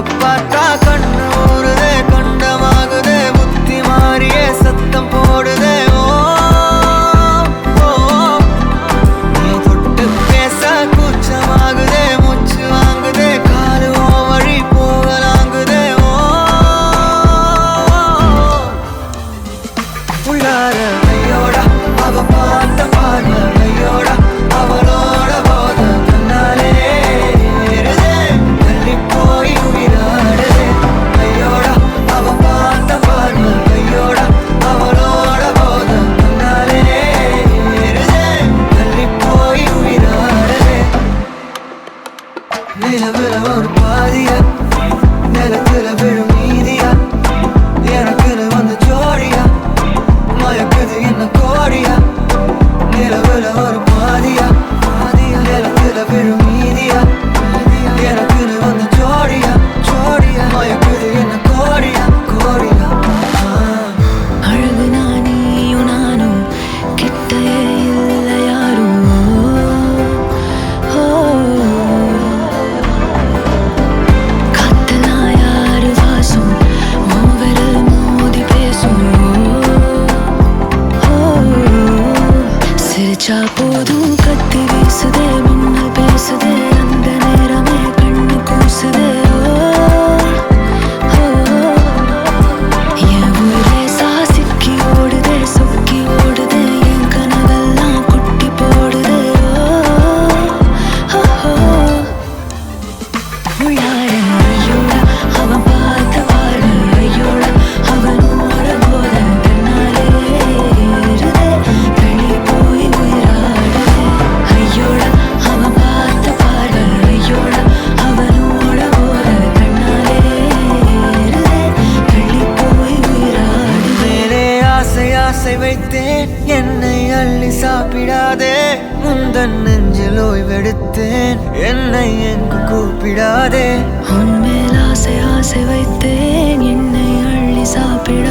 பார்த்தா கண்ணு ஊறுதே, கண்டமாகுதே, புத்தி மாறியே சத்தம் போடுதே. ஓ ஓ, நீ தொட்டு பேச கூச்சமாகுதே, மூச்சு வாங்குதே, காலு உன் வழி போகலாங்குதே. ஓ உள்ளார ஐயோடா அவ பார்த்த பார்வை, ஐயோடா அவளோட போத கண்ணாலே ஏறுதே, தள்ளி போய் உயிராடுதே. ஐயோடா அவ பார்த்த பார்வை, ஐயோடா அவளோட போத கண்ணாலே ஏறுதே, தள்ளி போய் உயிராடுதே. நிலவுல ஒரு பாதியா, நிலத்துல விழும் நீதியா, எனக்குன்னு வந்து ஜோடியா, மயக்குது என்ன கோடியா. நிலவுல ஒரு பாதியா, நிலத்துல விழும் நீதியா, எனக்குன்னு வந்து ஜோடியா, ஜோடியா, மயக்குது என்ன கோடியா, கோடியா. அழகு நானியும் நானும் கிட்டயே இல்லை யாரும். காத்தெல்லாம் யாரு வாசம், விரல் மோதி பேசும். சிரிச்சா போதும் கத்தி வீசுதே, மின்னல் பேசுதே, அந்த நேரமே கண்ணு கூசுதே. என் ஊரே சாசிக்கி ஓடுதே, சொக்கி ஓடுதே, என் கனவெல்லாம் குட்டி போடுதே. உள்ளார ஐயோடா அவன் பார்த்த பார்வை, ஐயோடா அவனோட போத கண்ணாலே ஏறுதே, தள்ளி போய் உயிராடுதே. ஐயோடா அவன் பார்த்த பார்வை, ஐயோடா அவனோட போத கண்ணாலே ஏறுதே, தள்ளி போய் உயிராடுதே. மேலே ஆசை ஆசை வைத்தேன், என்னை அள்ளி சாப்பிடாதே. முந்தன் நெஞ்சில் ஓய்வெடுத்தேன், என்னை எங்கு கூப்பிடாதே. உன்மேல் ஆசை ஆசை வைத்தேன், என்னை அள்ளி சாப்பிட